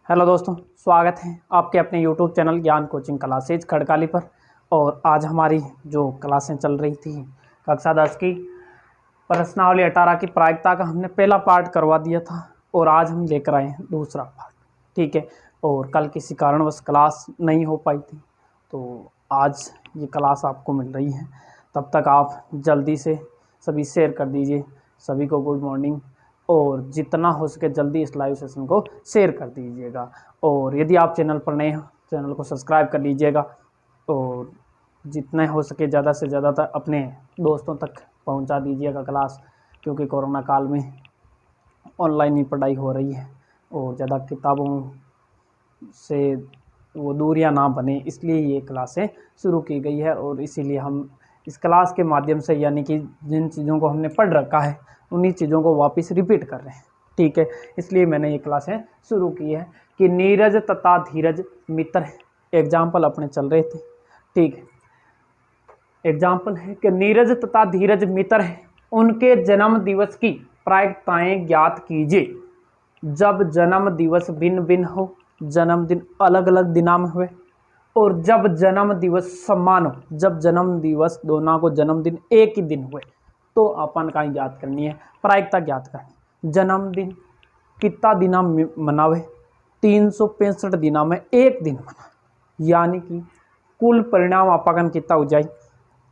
Hello दोस्तों, स्वागत है आपके अपने यूट्यूब चैनल ज्ञान कोचिंग क्लासेज खड़काली पर। और आज हमारी जो क्लासें चल रही थी कक्षा 10 की प्रश्नावली 18 की प्रायिकता का हमने पहला पार्ट करवा दिया था और आज हम लेकर आए हैं दूसरा पार्ट। ठीक है, और कल किसी कारणवश क्लास नहीं हो पाई थी तो आज ये क्लास आपको मिल रही है। तब तक आप जल्दी से सभी शेयर कर दीजिए, सभी को गुड मॉर्निंग, और जितना हो सके जल्दी इस लाइव सेशन को शेयर कर दीजिएगा। और यदि आप चैनल पर नए हैं चैनल को सब्सक्राइब कर लीजिएगा और जितना हो सके ज़्यादा से ज़्यादा तक अपने दोस्तों तक पहुंचा दीजिएगा क्लास, क्योंकि कोरोना काल में ऑनलाइन ही पढ़ाई हो रही है और ज़्यादा किताबों से वो दूरियां ना बने, इसलिए ये क्लासें शुरू की गई है। और इसीलिए हम इस क्लास के माध्यम से यानी कि जिन चीज़ों को हमने पढ़ रखा है उन्हीं चीज़ों को वापस रिपीट कर रहे हैं। ठीक है, इसलिए मैंने ये क्लासें शुरू की है कि नीरज तथा धीरज मित्र एग्जाम्पल अपने चल रहे थे। ठीक है, एग्जाम्पल है कि नीरज तथा धीरज मित्र हैं, उनके जन्म दिवस की प्रायिकताएं ज्ञात कीजिए। जब जन्म दिवस भिन्न भिन्न हो, जन्मदिन अलग अलग दिनों में हुए, और जब जन्म दिवस समान हो, जब जन्म दिवस दोनों को जन्मदिन एक ही दिन हुए, तो अपन का ज्ञात करनी है, प्रायिकता ज्ञात करनी। जन्मदिन कितना दिना मनावे? 365 दिना में एक दिन मना, यानी कि कुल परिणाम अपन कितना हो जाए?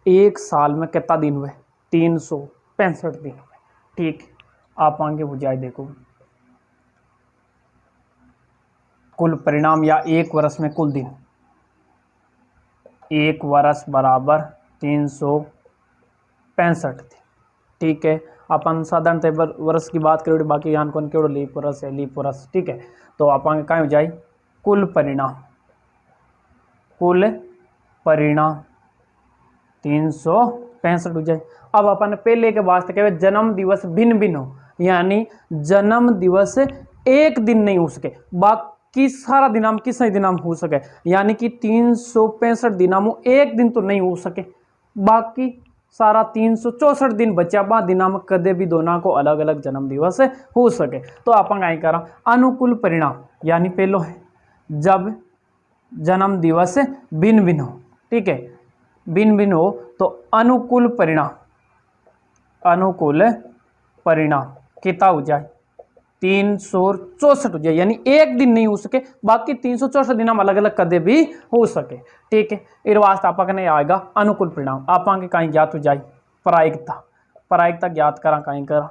एक साल में कितना दिन हुए? 365 दिन हुए। ठीक, आप आगे हो जाए, देखो कुल परिणाम या एक वर्ष में कुल दिन, एक वर्ष बराबर 365 दिन। ठीक है, अपन साधारणतः वर्ष की बात करें, बाकी यहाँ कौन केवल लीप वर्ष है, लीप वर्ष। ठीक है, तो अपन क्या हो जाए? कुल परिणाम 365 हो जाए। अब अपन पहले के वास्ते कहे जन्म दिवस भिन्न भिन्न हो, यानी जन्म दिवस एक दिन नहीं हो सके, बाकी सारा दिनाम किस दिनाम हो सके, यानी कि 365 दिनामो एक दिन तो नहीं हो सके, बाकी सारा 364 दिन बचा बा दिना में कदे भी दोनों को अलग अलग जन्म दिवस हो सके। तो अपन क्या करा? अनुकूल परिणाम, यानी पहलो है जब जन्म दिवस भिन्न भिन्न हो। ठीक है, भिन्न भिन्न हो तो अनुकूल परिणाम कितना हो जाए? 364 हो जाए, यानी एक दिन नहीं हो सके, बाकी 364 दिन हम अलग अलग कदे भी हो सके। ठीक है, इस वास्ते आप आएगा अनुकूल परिणाम। आप आगे कहीं ज्ञात हो जाए प्रायिकता ज्ञात करा, कहीं करा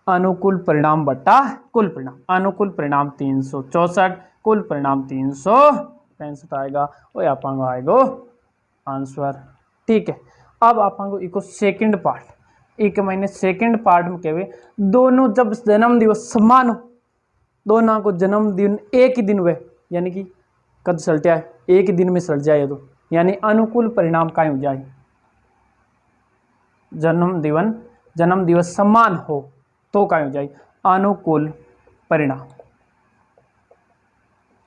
अनुकूल परिणाम बटा कुल परिणाम। अनुकूल परिणाम 364, कुल परिणाम 365 आएगा, वो आप आएगा आंसर। ठीक है, अब आप इको सेकंड पार्ट, एक महीने सेकंड पार्ट में कहे दोनों जब जन्म दिवस समान हो, दोनों को जन्मदिन एक ही दिन हुए, यानी कि कद सलटा है एक ही दिन में सलट जाए, तो यानी अनुकूल परिणाम का हो जाए। जन्म दिवस समान हो तो क्या हो जाए? अनुकूल परिणाम।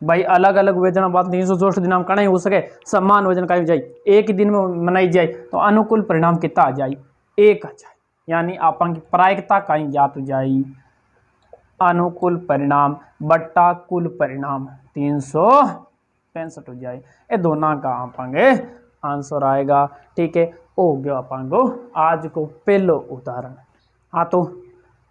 भाई अलग अलग वजन बात 364 दिन का नहीं हो सके, समान वजन का हो जाए, एक ही दिन में मनाई जाए, तो अनुकूल परिणाम कितना आ जाए? एक आ जाए, यानी आपन की प्रायिकता कहीं ज्ञात हो जाए अनुकूल परिणाम बट्टा कुल परिणाम 365 हो जाए। ये दोनों का आपंगे आंसर आएगा। ठीक है, हो गया अपन को आज को पहलो उदाहरण। हाँ, तो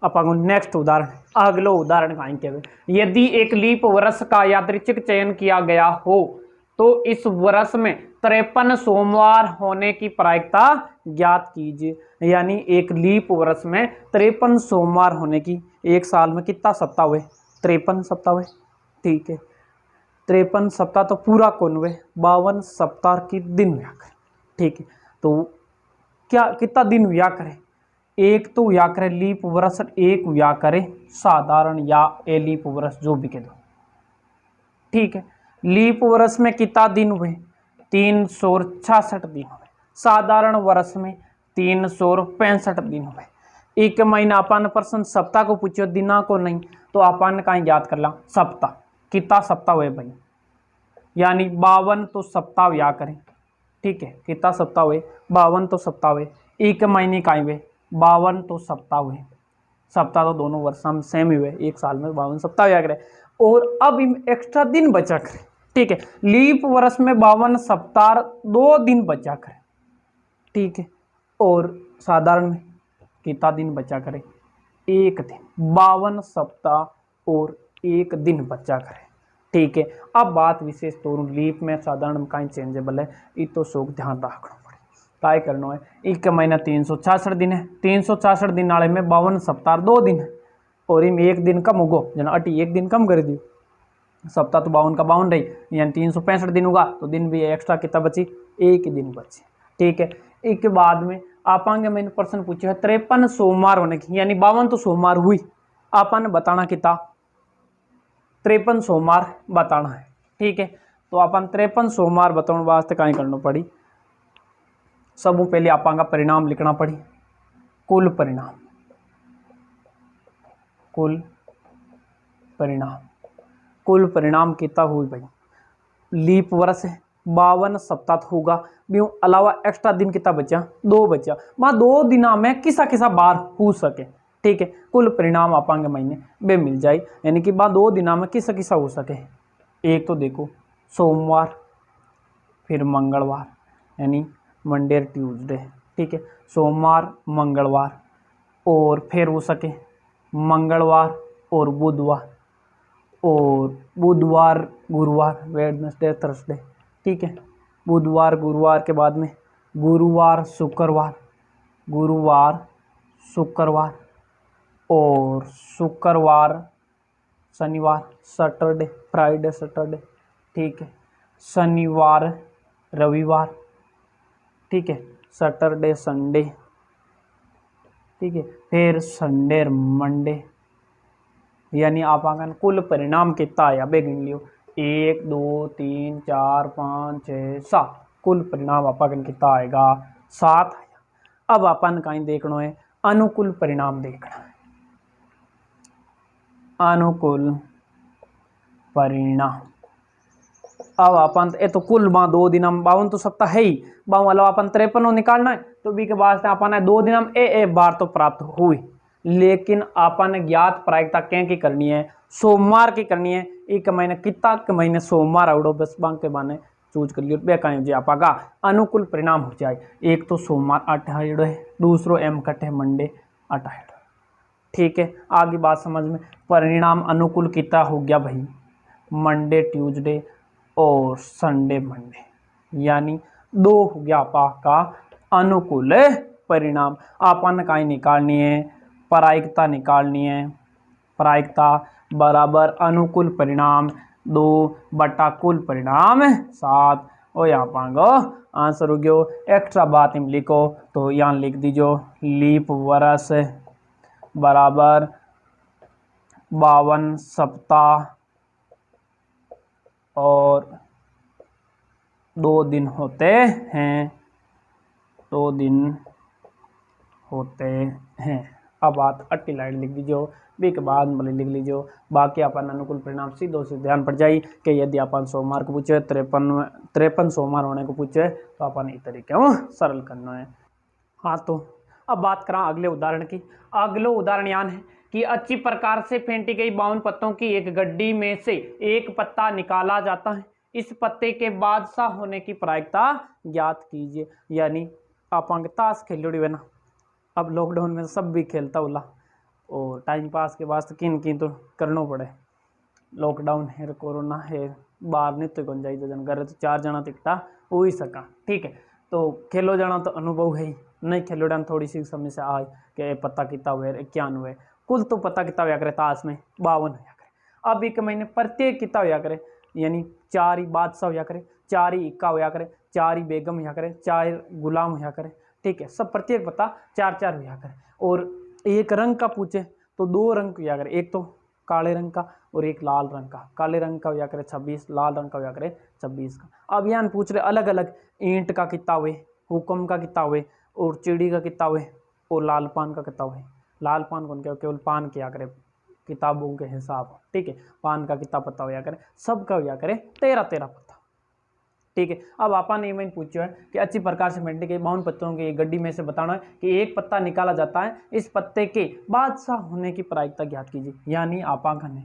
अपन को नेक्स्ट उदाहरण, अगलो उदाहरण कहीं के यदि एक लीप वर्ष का यादृच्छिक चयन किया गया हो तो इस वर्ष में 53 सोमवार होने की प्रायिकता ज्ञात कीजिए। यानी एक लीप वर्ष में 53 सोमवार होने की, एक साल में कितना सप्ताह हुए? 53 सप्ताह हुए। ठीक है, 53 सप्ताह तो पूरा कौन हुए? 52 सप्ताह की दिन हुआ करे। ठीक है, तो क्या कितना दिन हुआ करे? एक तो हुआ करे लीप वर्ष, एक हुआ करे साधारण या ए लीप वर्ष, जो भी कह दो। ठीक है, लीप वर्ष में कितना दिन हुए? 366 दिन हुए। साधारण वर्ष में 365 दिन हुए। एक महीना अपन प्रश्न सप्ताह को पूछो, दिना को नहीं, तो अपन कहीं याद कर ला सप्ताह। कितना सप्ताह हुए भाई? यानी 52 तो सप्ताह हुआ करें। ठीक है, कितना सप्ताह हुए? 52 तो सप्ताह हुए। एक महीने कहीं हुए? 52 तो सप्ताह हुए। सप्ताह तो दोनों वर्ष में सेम ही हुए, एक साल में 52 सप्ताह हुआ करे। और अब एक्स्ट्रा दिन बचा करें, ठीक है। लीप वर्ष में 52 सप्ताह 2 दिन बचा करें, ठीक है। और साधारण में कितना दिन बचा करें, 1 दिन। 52 सप्ताह और 1 दिन बचा करें, ठीक है। अब बात विशेष तौर लीप में साधारण में कहीं चेंजेबल है, ये तो शोक ध्यान रखना पड़े। काय करना है, एक महीना 366 दिन है, 366 दिन वाले में 52 सप्ताह 2 दिन है, और इनमें 1 दिन कम होगो, जना अटी 1 दिन कम कर दियो। सप्ताह तो 52 का 52 रही, यानी 365 दिन होगा, तो दिन भी एक्स्ट्रा कितना बची, 1 दिन बची, ठीक है। एक बाद में आपांगे मैंने प्रश्न पूछा है 53 सोमवार होने की, यानी 52 तो सोमवार हुई, आपने बताना कितना, 53 सोमवार बताना है, ठीक है। तो अपन 53 सोमवार बताने वास्ते कहीं करना पड़ी, सबू पहले आपांगा परिणाम लिखना पड़ी, कुल परिणाम, कुल परिणाम, कुल परिणाम कितना हुई भाई, लीप वर्ष है, 52 सप्ताह होगा, ब्यों अलावा एक्स्ट्रा दिन कितना बचा, 2 बचा, वहाँ 2 दिना में किसा किसा बार हो सके, ठीक है। कुल परिणाम आपांगे महीने बे मिल जाए, यानी कि वहाँ 2 दिना में किसा किसा हो सके। एक तो देखो सोमवार, फिर मंगलवार, यानी मंडे ट्यूसडे, ठीक है। सोमवार मंगलवार, और फिर हो सके मंगलवार और बुधवार, और बुधवार गुरुवार, वेडनेसडे थर्सडे, ठीक है। बुधवार गुरुवार के बाद में गुरुवार शुक्रवार, गुरुवार शुक्रवार, और शुक्रवार शनिवार, सैटरडे फ्राइडे सैटरडे, ठीक है। शनिवार रविवार, ठीक है। सैटरडे संडे, ठीक है। फिर संडे मंडे, यानी आप आगन कुल परिणाम कितना आया बे गिन लियो, 1 2 3 4 5 6 7, कुल परिणाम अपन कितना आएगा, 7 आया। अब अपन कहीं देखना है, अनुकूल परिणाम देखना है, अनुकूल परिणाम। अब अपन ये तो कुल 2 दिन 52 तो सप्ताह है ही, बाव अलावा अपन 53 निकालना है, तो बी के बाद अपन 2 दिन ए बार तो प्राप्त हुई, लेकिन अपन ज्ञात प्रायिकता क्या की करनी है, सोमवार की करनी है। एक महीने कितना के महीने सोमवार आवड़ो, बस बांग के बाने चूज कर लियो, बे कहीं जो आपका अनुकूल परिणाम हो जाए। एक तो सोमवार 8 है, दूसरो एम कट है मंडे 8 है, ठीक है। आगे बात समझ में, परिणाम अनुकूल कितना हो गया भाई, मंडे ट्यूसडे और संडे मंडे, यानी 2 हो गया आपका अनुकूल परिणाम। आपन कहीं निकालनी है, प्रायिकता निकालनी है, प्रायिकता बराबर अनुकूल परिणाम 2 बटा कुल परिणाम 7, और यहाँ पाएंगे आंसर हो गया। एक्स्ट्रा बात में लिखो तो यहाँ लिख दीजिए, लीप वर्ष बराबर 52 सप्ताह और 2 दिन होते हैं, 2 दिन होते हैं। अब बात अट्टी लाइन लिख दीजिए, बी के बाद मतलब लिख लीजिए, बाकी अपन अनुकूल परिणाम सीधो से ध्यान पड़ जाए कि यदि अपन सोमवार को पूछे 53 सोमवार होने को पूछे तो अपन इस तरीके सरल करना है। हाँ, तो अब बात करा अगले उदाहरण की। अगले उदाहरण यान है कि अच्छी प्रकार से फेंटी गई 52 पत्तों की एक गड्डी में से एक पत्ता निकाला जाता है, इस पत्ते के बादशाह होने की प्रायिकता ज्ञात कीजिए। यानी आप ताश खेल है ना, अब लॉकडाउन में सब भी खेलता होला, और टाइम पास के वास्ते किन किन तो करना पड़े, लॉकडाउन है कोरोना है, बाहर नहीं तो कौन जाए, जन घर तो 4 जना टिकटा हो ही सका, ठीक है। तो खेलो जाना तो अनुभव है ही, नहीं खेलो जाना थोड़ी सी समस्या आए कि पता कितना हुए 91 हुए, कुल तो पता कितना हुआ करे ताश में 52 हुआ करे। अब एक महीने प्रत्येक कितना हुआ करे, यानी 4 ही बादशाह हुआ करे, 4 ही इक्का हुआ करे, 4 ही बेगम हुआ करे, 4 गुलाम हुआ करे, ठीक है। सब प्रत्येक पता 4-4 हुआ करे। और एक रंग का पूछे तो 2 रंग हुआ करे, एक तो काले रंग का और एक लाल रंग का। काले रंग का हुआ करे 26, लाल रंग का हुआ करे 26 का। अब यहाँ पूछ रहे अलग अलग, ईंट का कितना हुए, हुक्म का कितना हुए, और चिड़ी का कितना हुए, और लाल पान का कितना हुए। लाल पान कौन क्या, केवल पान किया करे किताबों के हिसाब, ठीक है। पान का कितना पता हुआ करे, सब का हुआ करे 13-13 पता, ठीक है। अब आपा ने मैंने पूछा है कि अच्छी प्रकार से फेंटी के 52 पत्तों की गड्डी में से बताना है कि एक पत्ता निकाला जाता है, इस पत्ते के बादशाह होने की प्रायिकता ज्ञात कीजिए। यानी आपा ने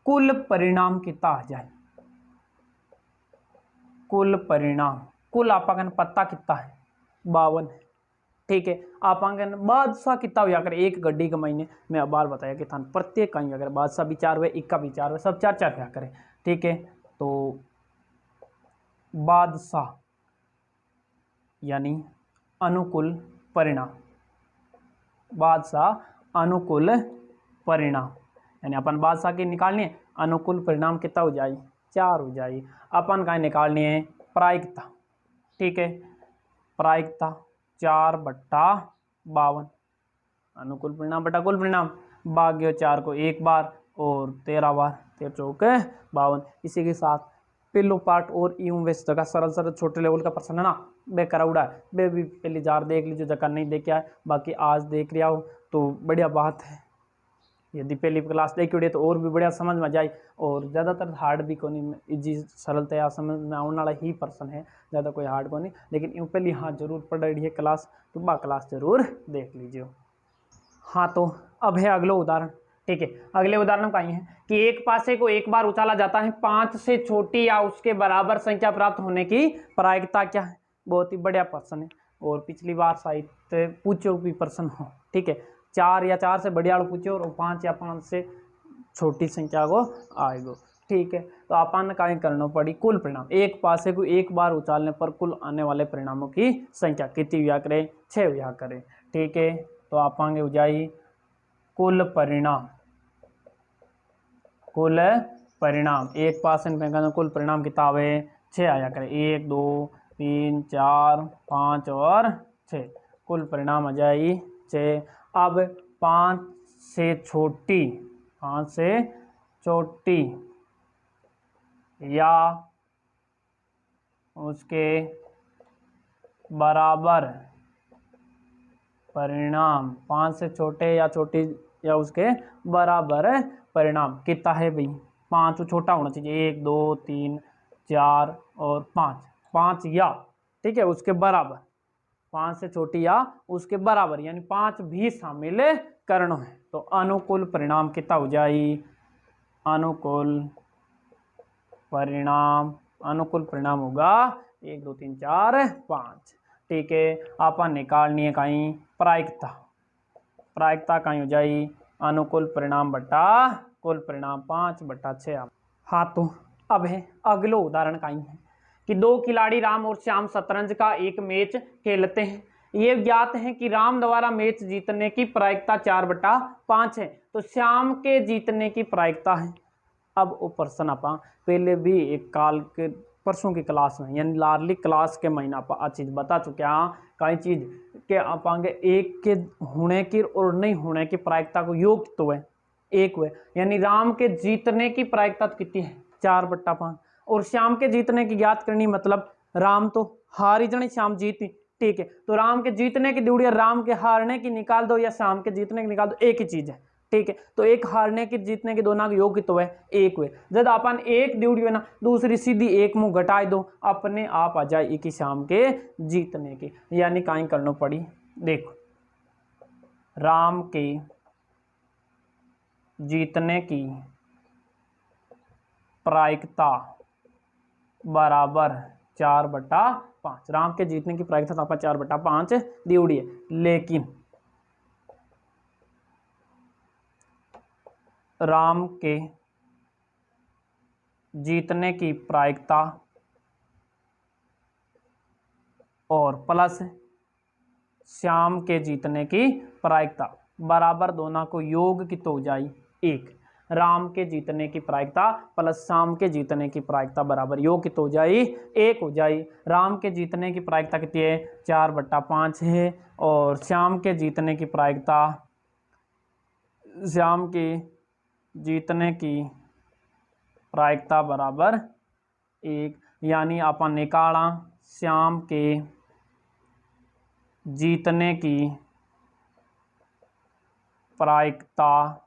कुल परिणाम कितना आ जाए। कुल परिणाम, कुल आपांकन पत्ता कितना है 52 है। ठीक है, आपांकन बादशाह कितना हो जाकर एक गड्डी के महीने में अब बार बताया कि था प्रत्येक कहीं अगर बादशाह विचार हुए, इक्का विचार हुए, सब चार चार क्या करें। ठीक है, तो बादशाह यानी अनुकूल परिणाम, बादशाह अनुकूल परिणाम यानी अपन बादशाह की निकालनी है, अनुकूल परिणाम कितना हो जाए 4 हो जाए। अपन का निकालनी है प्रायिकता। ठीक है, प्रायिकता 4/52, अनुकूल परिणाम बटा कुल परिणाम, भाग्य 4 को एक बार और 13 बार, 13 चौक 52। इसी के साथ पहलो पार्ट और यूं वैसे जगह सरल सरल छोटे लेवल का प्रश्न है ना, बे कराउडा है, बे भी पहली जार देख लीजिए, जगह नहीं देख आए, बाकी आज देख रहा हो तो बढ़िया बात है। यदि पहली क्लास देखी उड़े तो और भी बढ़िया समझ में जाए, और ज़्यादातर हार्ड भी को नहीं, इजी सरलतया समझ में आने वाला ही पर्सन है, ज़्यादा कोई हार्ड को नहीं। लेकिन यूँ पहली हाँ जरूर पढ़ रही है क्लास, तो बा क्लास जरूर देख लीजिए। हाँ, तो अब है अगला उदाहरण। ठीक है, अगले उदाहरण का ये है कि एक पासे को एक बार उछाला जाता है, 5 से छोटी या उसके बराबर संख्या प्राप्त होने की प्रायिकता क्या है। बहुत ही बढ़िया प्रश्न है, और पिछली बार साहित्य पूछो भी प्रश्न हो। ठीक है, 4 या 4 से बढ़िया पूछो और 5 या 5 से छोटी संख्या को आएगा। ठीक है, तो अपन का करना पड़ी कुल परिणाम, एक पासे को एक बार उछालने पर कुल आने वाले परिणामों की संख्या कितनी हुआ करे, 6 हुआ करे। ठीक है, तो आप आगे हो जाए कुल परिणाम, कुल परिणाम एक पास कुल परिणाम किताब है 6 आया करे, 1 2 3 4 5 और 6, कुल परिणाम आ जाए 6। अब 5 से छोटी, 5 से छोटी या उसके बराबर परिणाम, 5 से छोटे या छोटी या उसके बराबर परिणाम कितना है भाई, 5 छोटा होना चाहिए, 1 2 3 4 और 5, 5 या ठीक है उसके बराबर, 5 से छोटी या उसके बराबर यानी 5 भी शामिल करना है। तो अनुकूल परिणाम कितना हो जाए, अनुकूल परिणाम, अनुकूल परिणाम होगा 1 2 3 4 5। ठीक है, अपन निकालनी है कहीं प्रायिकता, प्रायिकता कहीं हो जाए अनुकूल परिणाम बटा कुल परिणाम 5/6। हाँ, तो अब है अगलो उदाहरण कहीं है कि 2 खिलाड़ी राम और श्याम शतरंज का एक मैच खेलते हैं। ये ज्ञात है कि राम द्वारा मैच जीतने की प्रायिकता 4/5 है, तो श्याम के जीतने की प्रायिकता है। अब वो प्रश्न आप पहले भी एक काल के परसों की क्लास में यानी लार्ली क्लास के महीना पर आ चीज़ बता चुके हैं, कई चीज़ के आप आगे एक के होने की और नहीं होने की प्रायिकता को योग तो है एक हुए, यानी राम के जीतने की प्रायिकता तो कितनी है 4/5, और श्याम के जीतने की ज्ञात करनी, मतलब राम तो हार ही जनी श्याम जीती। ठीक है, तो राम के जीतने की ड्यूटी राम के हारने की निकाल दो या श्याम के जीतने की निकाल दो, एक ही चीज है। ठीक है, तो एक हारने की जीतने के दोनों के योग तो है एक हुए, जब अपन एक ड्यूटी है ना दूसरी सीधी एक मुंह घटाए दो, अपने आप आ जाए एक ही शाम के जीतने की, यानी कहीं करना पड़ी। देखो, राम के जीतने की प्रायिकता बराबर 4/5, राम के जीतने की प्रायिकता आपका 4/5 दी है, लेकिन राम के जीतने की प्रायिकता और प्लस श्याम के जीतने की प्रायिकता बराबर, दोनों को योग की तो हो जाए एक, राम के जीतने की प्रायिकता प्लस श्याम के जीतने की प्रायिकता बराबर योग की तो हो जाए एक हो जाए। राम के जीतने की प्रायिकता कितनी है 4/5 है, और श्याम के जीतने की प्रायिकता, श्याम के जीतने की प्रायिकता बराबर 1, यानी अपन निकाला श्याम के जीतने की प्रायिकता,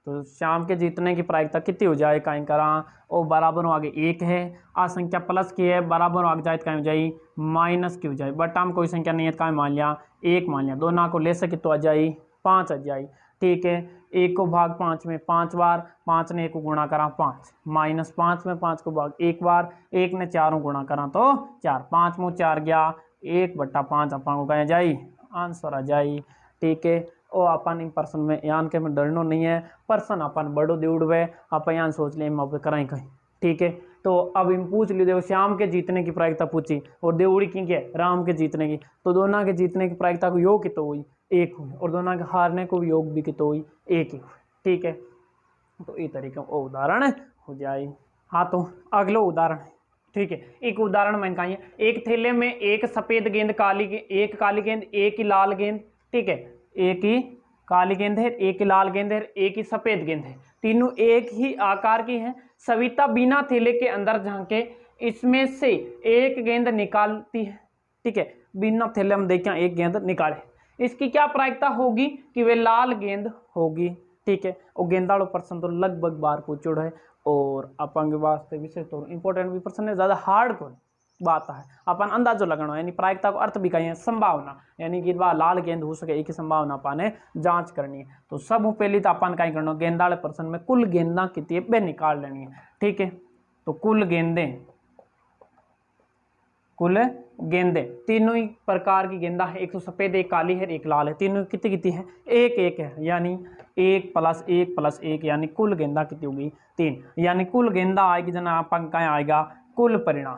तो श्याम के जीतने की प्रायिकता कितनी हो जाए कहीं करा, और बराबर आगे 1 है, आ संख्या प्लस की है, बराबर आगे जाए कहीं हो जाए माइनस की हो जाए, बटा में कोई संख्या नहीं है कहीं मान लिया 1 मान लिया, दोनों को ले सके तो आ जाए 5 आ जाए। ठीक है, 1 को भाग 5 में 5 बार, 5 ने 1 को गुणा करा 5, माइनस 5 में 5 को भाग 1 बार, 1 ने 4 को गुणा करा तो 4, 5 मुँह 4 गया, 1/5 अपन को कहे जाई आंसर आ जाई। ठीक है, और अपन इन पर्सन में यान के में डरनो नहीं है, पर्सन अपन बड़ो दे उड़वे, आप यहाँ सोच ले कराएं कहीं। ठीक है, तो अब इन पूछ ली देखो श्याम के जीतने की प्रायिकता पूछी और देवड़ी की क्या राम के जीतने की, तो दोनों के जीतने की प्रायिकता को योग कितो हुई 1 हुई और दोनों के हारने को भी योग भी कितो हुई 1 ही हुई। ठीक है, तो इस तरीके वो उदाहरण हो जाए। हाँ, तो अगलो उदाहरण है। ठीक है, एक उदाहरण मैंने कहा है, एक थैले में एक सफेद गेंद, एक काली गेंद, एक ही लाल गेंद। ठीक है, एक ही काली गेंद है, एक ही लाल गेंद है, एक ही सफेद गेंद है, तीनों एक ही आकार की हैं। सविता बिना थैले के अंदर झांके इसमें से एक गेंद निकालती है। ठीक है, बिना थैले हम देखें एक गेंद निकाले, इसकी क्या प्रायिकता होगी कि वे लाल गेंद होगी। ठीक है, और गेंदाड़ो प्रश्न तो लगभग बार पूछो है और अपन के वास्ते विशेष तौर इंपॉर्टेंट भी प्रश्न है, ज़्यादा हार्ड को बात है, अपन अंदाजो लगाना यानी प्रायिकता को अर्थ भी कहें संभावना, यानी कि वह लाल गेंद हो सके एक ही संभावना अपन जांच करनी है। तो सब पहले तो अपन कहीं करना गेंदाड़े प्रश्न में कुल गेंदा कितनी है वे निकाल लेनी है। ठीक है, तो कुल गेंदे तीनों ही प्रकार की गेंदा है, एक तो सफेद, एक काली है, एक लाल है, तीनों कितनी कितनी है 1 है, यानी 1 + 1 + 1 यानी कुल गेंदा कितनी होगी 3, यानी कुल गेंदा आएगी जना अपन का आएगा कुल परिणाम,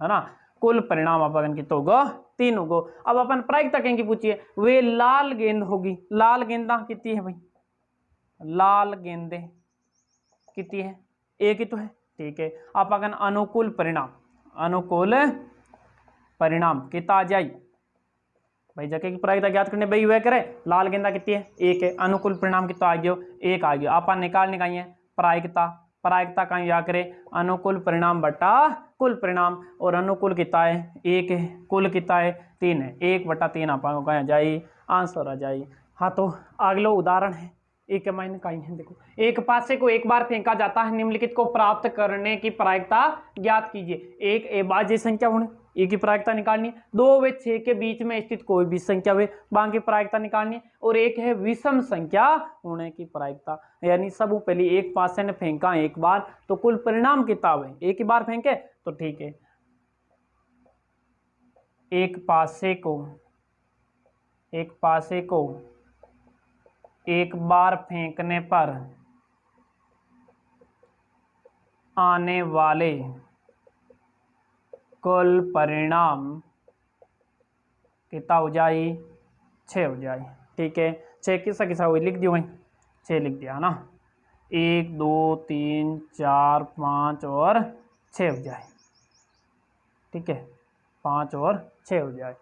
है ना, कुल परिणाम अपन कितना होगा 3 होगा। अब अपन प्रायिकता कहेंगे पूछिए, वे लाल गेंद होगी, लाल गेंदा कितनी है भाई, लाल गेंदे कितनी है 1 ही तो है। ठीक है, आप अगर अनुकूल परिणाम कितना आ जाए भाई, जगह की प्रायिकता ज्ञात करने भाई वह करे, लाल गेंदा कितनी है 1 है, अनुकूल परिणाम कितना आ गया 1 आ गया। अपन निकालने का है प्रायिकता का या करे अनुकूल परिणाम बटा कुल परिणाम, और अनुकूल कितना है 1 है, कुल कितना है 3 है, 1/3 अपन को जाए आंसर आ जाए। हाँ, तो अगला उदाहरण है एक मायने का है, देखो एक पासे को एक बार फेंका जाता है, निम्नलिखित को प्राप्त करने की प्रायिकता ज्ञात कीजिए। एक अभाज्य संख्या होने एक की प्रायिकता निकालनी है, 2 व 6 के बीच में स्थित कोई भी संख्या वे बाकी की प्रायिकता निकालनी है, और एक है विषम संख्या होने की प्रायिकता, यानी सब पहले एक पासे ने फेंका एक बार तो कुल परिणाम कितना है, एक ही बार फेंके तो ठीक है, एक पासे को एक बार फेंकने पर आने वाले कुल परिणाम कितना हो जाए 6 हो जाए। ठीक है, 6 किसा हुई लिख दियो भाई, 6 लिख दिया ना, 1 2 3 4 5 और 6 हो जाए। ठीक है, 5 और 6 हो जाए,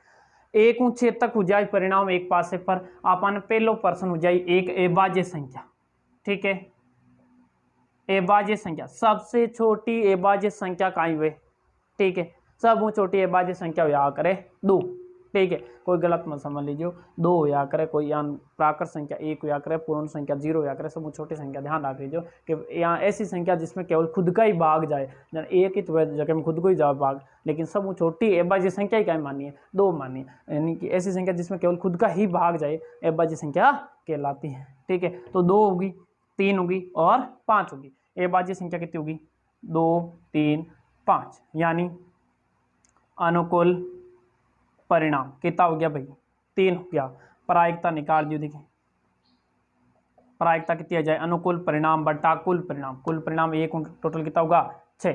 1 और 6 तक हो जाए परिणाम एक पासे पर, अपन पहलो पर्सन हो जाए एक अभाज्य संख्या। ठीक है, अभाज्य संख्या सबसे छोटी अभाज्य संख्या काई वे। ठीक है, सब छोटी अभाज्य संख्या या करे 2। ठीक है, कोई गलत मत समझ लीजिए, 2 या करे कोई यहाँ प्राकृत संख्या 1 या करे, पूर्ण संख्या 0 या करे, सब छोटी संख्या ध्यान रख लीजिए कि यहाँ ऐसी संख्या जिसमें केवल खुद का ही भाग जाए, एक ही तो जगह में खुद को ही जाए भाग, लेकिन सब छोटी अभाज्य संख्या ही क्या मानिए 2 मानिए, यानी कि ऐसी संख्या जिसमें केवल खुद का ही भाग जाए अभाज्य संख्या कहलाती है। ठीक है, तो 2 होगी, 3 होगी और 5 होगी। अभाज्य संख्या कितनी होगी 2 3 5, यानी अनुकूल परिणाम कितना हो गया भाई 3 हो गया। प्रायिकता निकाल दियो, देखिए प्रायिकता कितनी आ जाए अनुकूल परिणाम बटा कुल परिणाम 1 टोटल कितना होगा 6,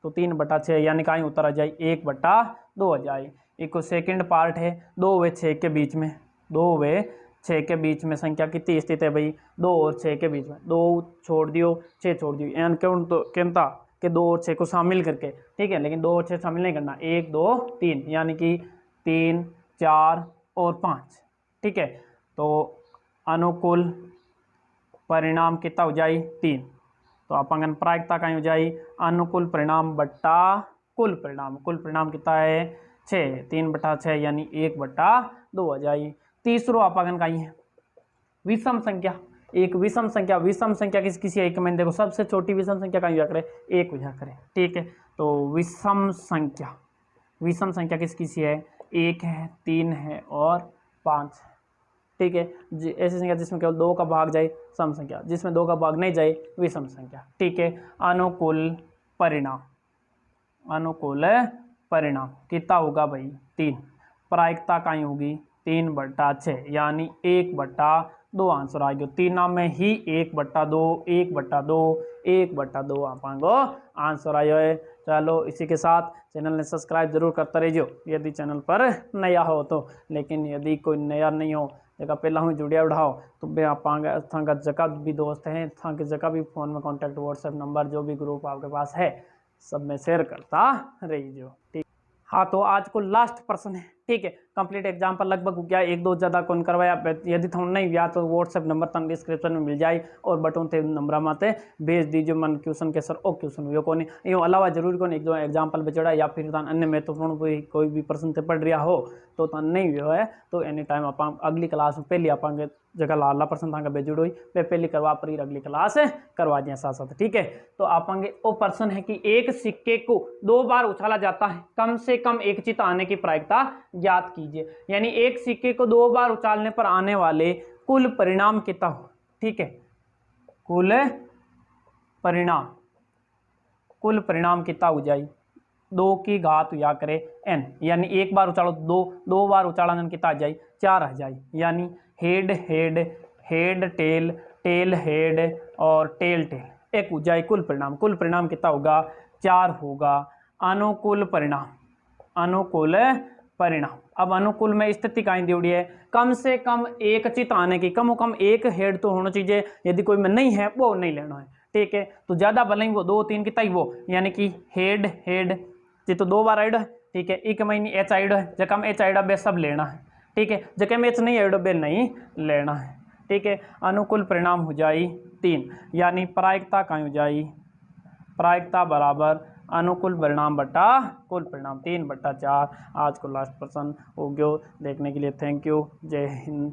तो 3/6 यानी कहीं उत्तर आ जाए 1/2 आ जाए। एक सेकंड पार्ट है 2 व 6 के बीच में, 2 व 6 के बीच में संख्या कितनी स्थित है भाई 2 और 6 के बीच में, 2 छोड़ दियो 6 छोड़ दियो, यानी क्यों तो कहता कि 2 और 6 को शामिल करके। ठीक है, लेकिन 2 और 6 शामिल नहीं करना, 1 2 3 यानी कि 3 4 और 5। ठीक है, तो अनुकूल परिणाम कितना हो जाए 3, तो अपन प्रायिकता कहीं हो जाए अनुकूल परिणाम बट्टा कुल परिणाम कितना है 6, 3/6 यानी 1/2 आ जाए। तीसरो अपन कहीं है विषम संख्या, एक विषम संख्या किसी एक में देखो सबसे छोटी विषम संख्या कहीं हुआ करे 1 हुआ करे। ठीक है, तो विषम संख्या किस किसी है 1 है 3 है और 5 है। ठीक है। ऐसी संख्या जिसमें केवल 2 का भाग जाए सम संख्या, जिसमें 2 का भाग नहीं जाए विषम संख्या, ठीक है। अनुकूल परिणाम, अनुकूल परिणाम कितना होगा भाई 3। प्रायिकता कहीं होगी 3/6 यानी 1/2 आंसर आ गया। 3 नाम में ही 1/2 1/2 1/2 आपको आंसर आयो है। चलो इसी के साथ चैनल ने सब्सक्राइब जरूर करते रहियो यदि चैनल पर नया हो तो, लेकिन यदि कोई नया नहीं हो जगह पहला हुई जुड़िया उठाओ तो बे आप जगह भी दोस्त हैं थाके जगह भी फ़ोन में कॉन्टैक्ट व्हाट्सएप नंबर जो भी ग्रुप आपके पास है सब में शेयर करता रहिए, ठीक। हाँ तो आज को लास्ट प्रश्न है, ठीक है। कंप्लीट एग्जाम्पल लगभग हो गया, 1-2 ज़्यादा कौन करवाया, यदि तुम नहीं गया तो व्हाट्सएप नंबर तक डिस्क्रिप्शन में मिल जाए और बटन थे नंबर माते भेज दीजिए मन क्वेश्चन के सर ओ क्वेश्चन यो कोनी यो अलावा जरूरी कौन एक दो एग्जाम्पल बेचड़ा या फिर अन्य महत्वपूर्ण कोई भी प्रश्न से पढ़ रहा हो तो नहीं हुआ है तो एनी टाइम आप अगली क्लास में पहले आप जगह लाला प्रश्न था बेजुड़ हुई वे पहले करवा पर अगली क्लास करवा दिया साथ साथ, ठीक है। तो आपांगे वो प्रश्न है कि एक सिक्के को 2 बार उछाला जाता है, कम से कम एक चित आने की प्रायिकता ज्ञात कीजिए। यानी एक सिक्के को 2 बार उछालने पर आने वाले कुल परिणाम कितना हो, ठीक है। कुल परिणाम कितना हो जाए 2 की घात या करे n, यानी एक बार उछालो 2 बार उछालन कितना आ जाए 4 आ जाए। यानी head head head tail tail head और टेल टेल एक हो जाए कुल परिणाम। कुल परिणाम कितना होगा 4 होगा। अनुकूल परिणाम, अनुकूल परिणाम। अब अनुकूल में स्थिति कहीं दी है कम से कम एक चित आने की, कम से कम एक हेड तो होना चाहिए, यदि कोई में नहीं है वो नहीं लेना है, ठीक है। तो ज्यादा भले ही वो 2-3 कितना ही वो, यानी कि हेड हेड तो 2 बार आइड है, ठीक है। एक महीने एच आइड है जकम एच आइड बे सब लेना है, ठीक है। जकम एच नहीं आइड बे नहीं लेना है, ठीक है। अनुकूल परिणाम हो जाए 3, यानी प्रायिकता कहीं हो जाए प्रायिकता बराबर अनुकूल परिणाम बटा कुल परिणाम 3/4। आज को लास्ट प्रश्न हो गयो, देखने के लिए थैंक यू, जय हिंद।